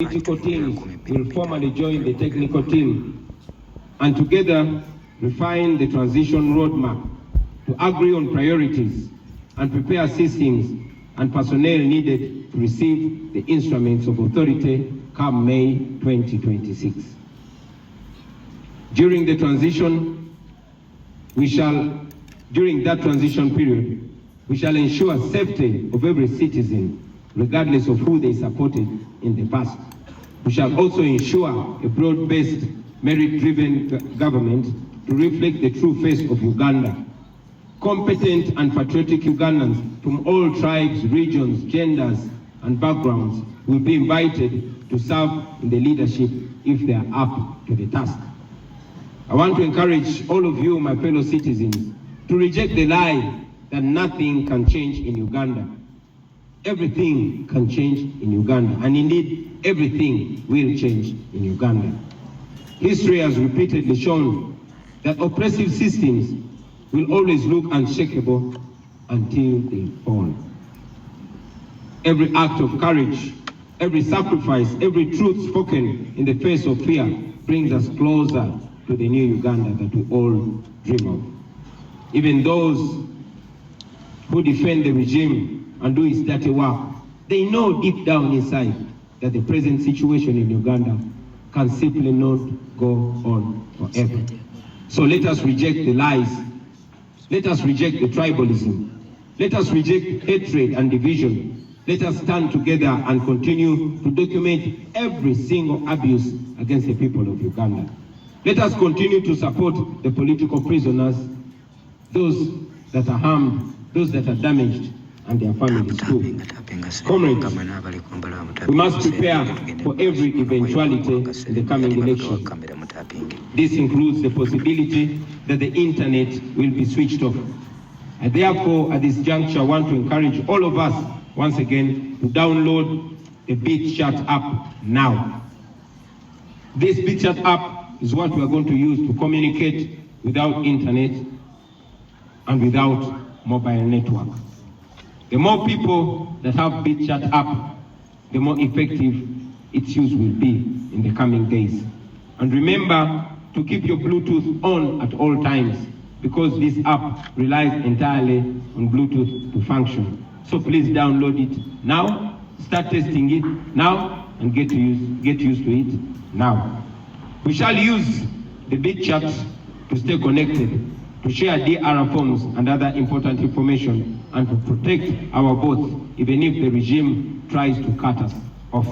analytical teams will formally join the technical team and together refine the transition roadmap to agree on priorities and prepare systems and personnel needed to receive the instruments of authority come May 2026. During that transition period, we shall ensure safety of every citizen, regardless of who they supported in the past. We shall also ensure a broad-based, merit-driven government to reflect the true face of Uganda. Competent and patriotic Ugandans from all tribes, regions, genders, and backgrounds will be invited to serve in the leadership if they are up to the task. I want to encourage all of you, my fellow citizens, to reject the lie that nothing can change in Uganda. Everything can change in Uganda, and indeed, everything will change in Uganda. History has repeatedly shown that oppressive systems will always look unshakable until they fall. Every act of courage, every sacrifice, every truth spoken in the face of fear brings us closer to the new Uganda that we all dream of. Even those who defend the regime and do its dirty work, they know deep down inside that the present situation in Uganda can simply not go on forever. So let us reject the lies. Let us reject the tribalism. Let us reject hatred and division. Let us stand together and continue to document every single abuse against the people of Uganda. Let us continue to support the political prisoners, those that are harmed, those that are damaged, and their families too. Comrades, we must prepare for every eventuality in the coming election. This includes the possibility that the internet will be switched off. I therefore, at this juncture, want to encourage all of us, once again, to download the BitChat app now. This BitChat app is what we are going to use to communicate without internet and without mobile network. The more people that have BitChat app, the more effective its use will be in the coming days. And remember to keep your Bluetooth on at all times, because this app relies entirely on Bluetooth to function. So please download it now, start testing it now, and get used to it now. We shall use the BitChat to stay connected, to share DR forms and other important information, and to protect our boats, even if the regime tries to cut us off.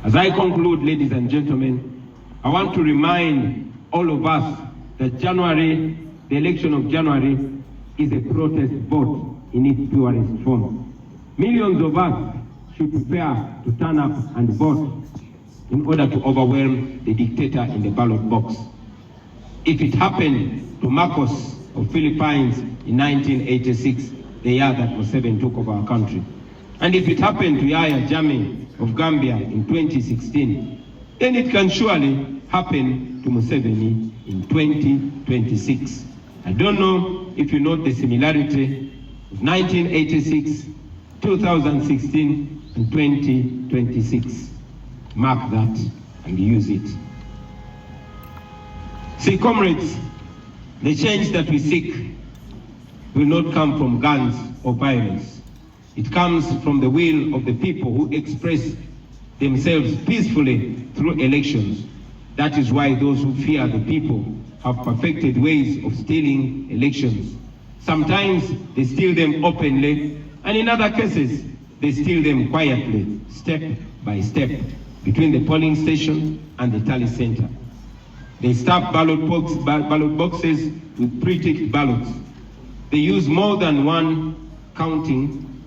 As I conclude, ladies and gentlemen, I want to remind all of us that January, the election of January, is a protest vote in its purest form. Millions of us should prepare to turn up and vote in order to overwhelm the dictator in the ballot box. If it happened to Marcos of Philippines in 1986, the year that Museveni took over our country, and if it happened to Yahya Jammeh of Gambia in 2016, then it can surely happen to Museveni in 2026. I don't know if you note the similarity of 1986, 2016, and 2026. Mark that and use it. See, comrades, the change that we seek will not come from guns or violence. It comes from the will of the people who express themselves peacefully through elections. That is why those who fear the people have perfected ways of stealing elections. Sometimes they steal them openly, and in other cases, they steal them quietly, step by step, between the polling station and the tally center. They stuff ballot boxes with pre-ticked ballots. They use more than one counting.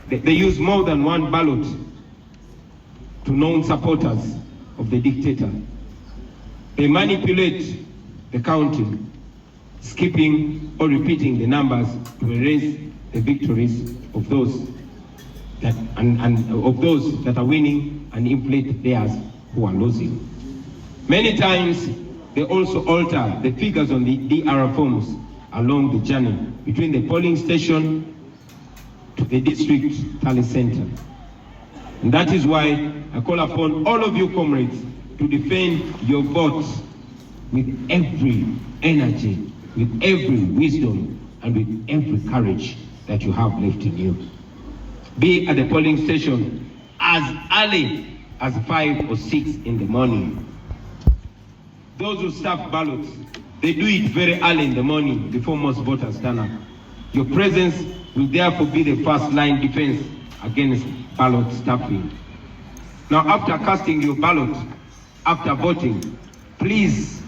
They use more than one ballot to known supporters of the dictator. They manipulate the counting, skipping or repeating the numbers to erase the victories of those that of those that are winning and inflate theirs who are losing. Many times they also alter the figures on the DR forms along the journey between the polling station to the district tally center. And that is why I call upon all of you comrades to defend your votes with every energy, with every wisdom, and with every courage that you have left in you. Be at the polling station as early as 5 or 6 in the morning. Those who stuff ballots, they do it very early in the morning before most voters turn up. Your presence will therefore be the first line defense against ballot stuffing. Now, after casting your ballot, after voting, please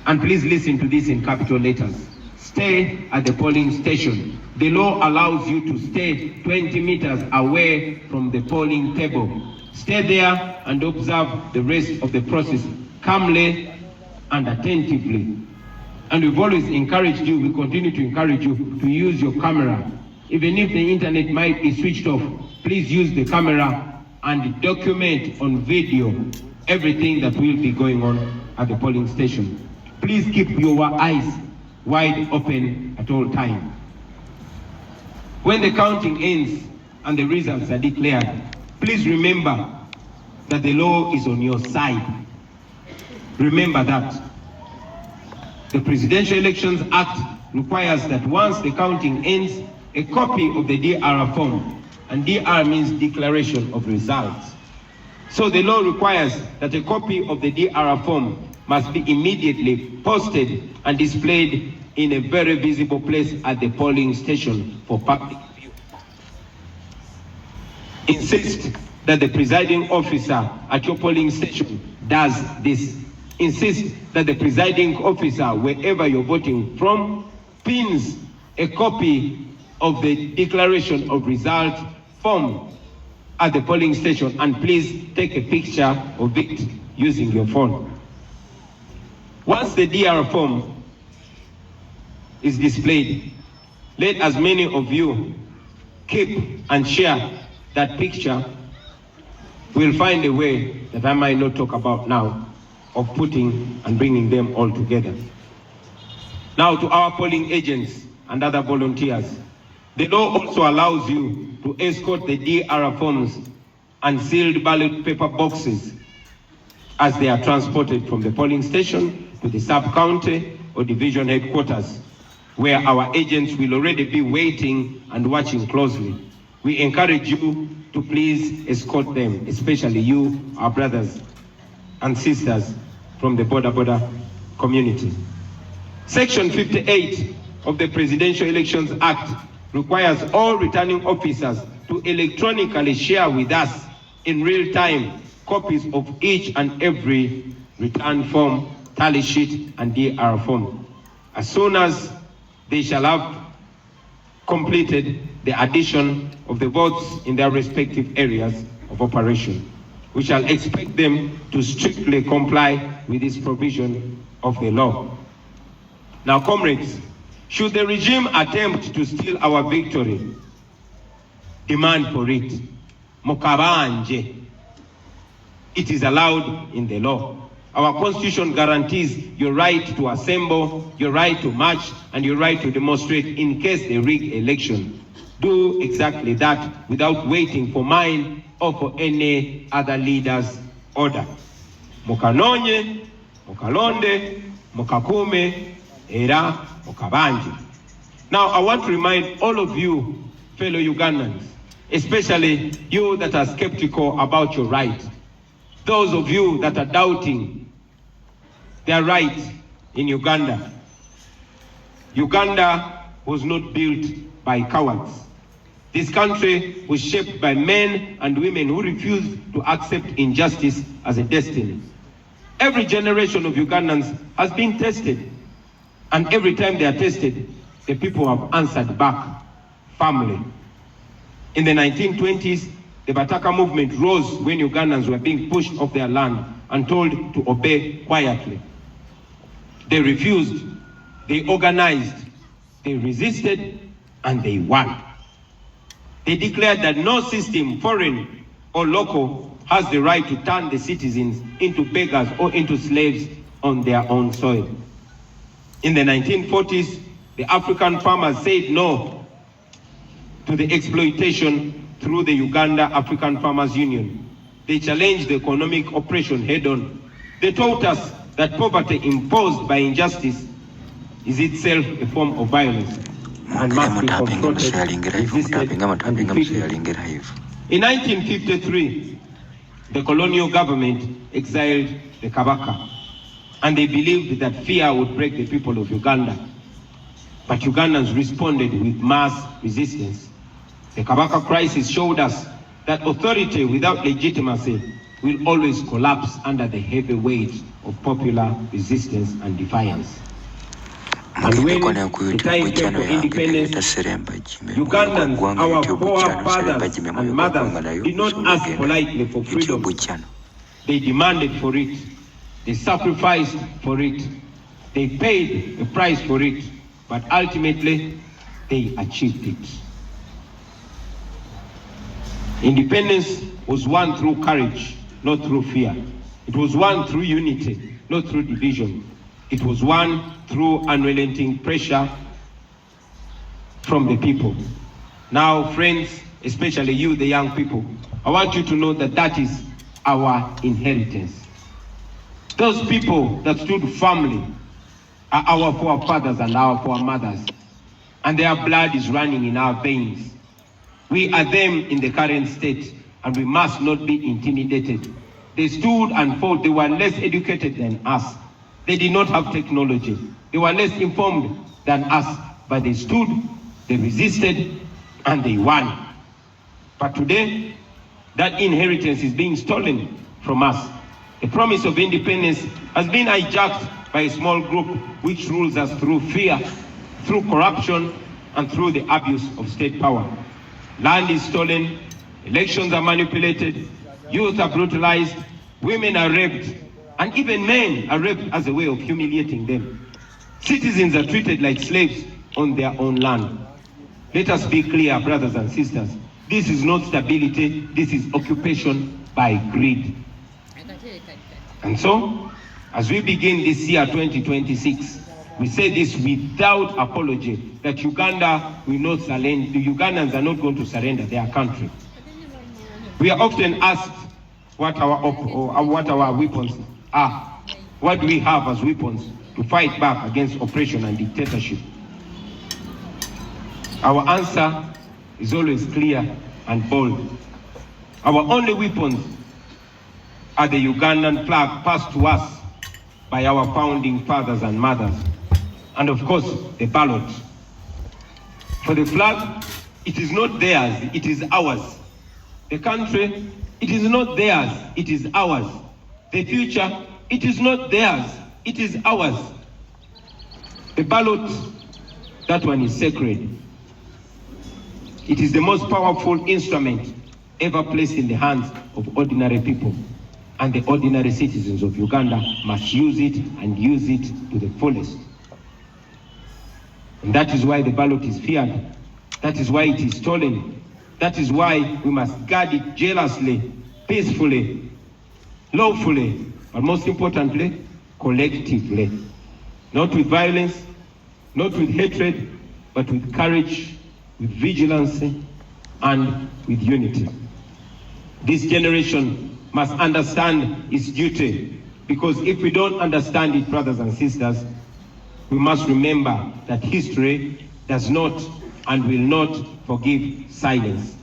listen to this in capital letters. Stay at the polling station. The law allows you to stay 20 meters away from the polling table. Stay there and observe the rest of the process calmly and attentively. And we've always encouraged you, we continue to encourage you to use your camera. Even if the internet might be switched off, please use the camera and document on video everything that will be going on at the polling station. Please keep your eyes wide open at all times. When the counting ends and the results are declared, please remember that the law is on your side. Remember that. The Presidential Elections Act requires that once the counting ends, a copy of the DR form, and DR means Declaration of Results. So the law requires that a copy of the DR form must be immediately posted and displayed in a very visible place at the polling station for public view. Insist that the presiding officer at your polling station does this. Insist that the presiding officer, wherever you're voting from, pins a copy of the Declaration of Results form at the polling station, and please take a picture of it using your phone. Once the DR form is displayed, let as many of you keep and share that picture. We'll find a way that I might not talk about now of putting and bringing them all together. Now, to our polling agents and other volunteers, the law also allows you to escort the DR forms and sealed ballot paper boxes as they are transported from the polling station to the sub-county or division headquarters, where our agents will already be waiting and watching closely. We encourage you to please escort them, especially you, our brothers and sisters from the border community. Section 58 of the Presidential Elections Act requires all returning officers to electronically share with us in real time copies of each and every return form, tally sheet, and DR form. As soon as they shall have completed the addition of the votes in their respective areas of operation, we shall expect them to strictly comply with this provision of the law. Now, comrades, should the regime attempt to steal our victory, demand for it. Mukabanje. It is allowed in the law. Our Constitution guarantees your right to assemble, your right to march, and your right to demonstrate in case they rig election. Do exactly that without waiting for mine or for any other leader's order. Mukanonye, mukalonde, mukakume, era, mukabanje. Now, I want to remind all of you, fellow Ugandans, especially you that are skeptical about your right, those of you that are doubting their right in Uganda. Uganda was not built by cowards. This country was shaped by men and women who refused to accept injustice as a destiny. Every generation of Ugandans has been tested, and every time they are tested, the people have answered back firmly. In the 1920s, the Bataka movement rose when Ugandans were being pushed off their land and told to obey quietly. They refused, they organized, they resisted, and they won. They declared that no system, foreign or local, has the right to turn the citizens into beggars or into slaves on their own soil. In the 1940s, the African farmers said no to the exploitation through the Uganda African Farmers Union. They challenged the economic oppression head-on. They taught us that poverty imposed by injustice is itself a form of violence and must be confronted, resisted, and defeated. In 1953, the colonial government exiled the Kabaka, and they believed that fear would break the people of Uganda. But Ugandans responded with mass resistance. The Kabaka crisis showed us that authority without legitimacy will always collapse under the heavy weight of popular resistance and defiance. And when the time came for independence, Ugandans, our forefathers and mothers, did not ask politely for freedom. They demanded for it. They sacrificed for it. They paid a price for it. But ultimately, they achieved it. Independence was won through courage, not through fear. It was won through unity, not through division. It was won through unrelenting pressure from the people. Now, friends, especially you, the young people, I want you to know that that is our inheritance. Those people that stood firmly are our forefathers and our foremothers, and their blood is running in our veins. We are them in the current state, and we must not be intimidated. They stood and fought. They were less educated than us. They did not have technology. They were less informed than us, but they stood, they resisted, and they won. But today, that inheritance is being stolen from us. The promise of independence has been hijacked by a small group which rules us through fear, through corruption, and through the abuse of state power. Land is stolen, elections are manipulated, youth are brutalized, women are raped, and even men are raped as a way of humiliating them. Citizens are treated like slaves on their own land. Let us be clear, brothers and sisters. This is not stability, this is occupation by greed. And so, as we begin this year 2026, we say this without apology, that Uganda will not surrender, the Ugandans are not going to surrender their country. We are often asked what our weapons are. What do we have as weapons to fight back against oppression and dictatorship? Our answer is always clear and bold. Our only weapons are the Ugandan flag passed to us by our founding fathers and mothers, and of course, the ballot. For the flag, it is not theirs, it is ours. The country, it is not theirs, it is ours. The future, it is not theirs, it is ours. The ballot, that one is sacred. It is the most powerful instrument ever placed in the hands of ordinary people. And the ordinary citizens of Uganda must use it and use it to the fullest. And that is why the ballot is feared. That is why it is stolen. That is why we must guard it jealously, peacefully, lawfully, but most importantly, collectively. Not with violence, not with hatred, but with courage, with vigilance, and with unity. This generation must understand its duty, because if we don't understand it, brothers and sisters, we must remember that history does not and will not forgive silence.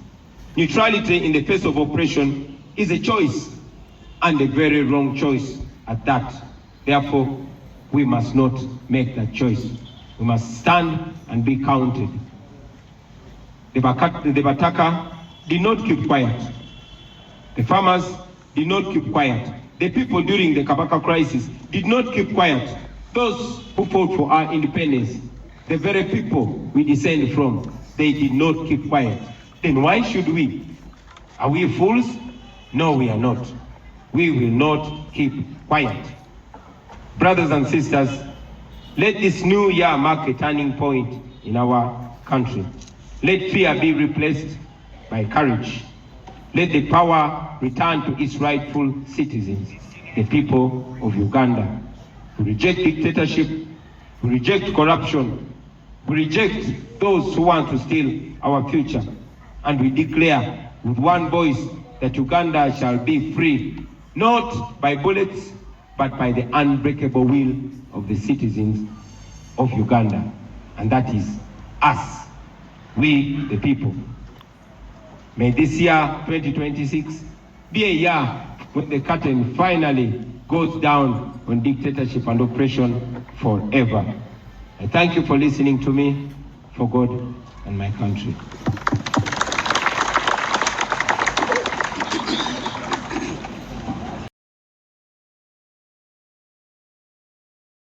Neutrality in the face of oppression is a choice, and a very wrong choice at that. Therefore, we must not make that choice. We must stand and be counted. The Bataka did not keep quiet. The farmers did not keep quiet. The people during the Kabaka crisis did not keep quiet. Those who fought for our independence, the very people we descend from, they did not keep quiet. Then why should we? Are we fools? No, we are not. We will not keep quiet. Brothers and sisters, let this new year mark a turning point in our country. Let fear be replaced by courage. Let the power return to its rightful citizens, the people of Uganda. We reject dictatorship, we reject corruption, we reject those who want to steal our future, and we declare with one voice that Uganda shall be free, not by bullets, but by the unbreakable will of the citizens of Uganda. And that is us, we the people. May this year, 2026, be a year when the curtain finally goes down on dictatorship and oppression forever. I thank you for listening to me, for God and my country.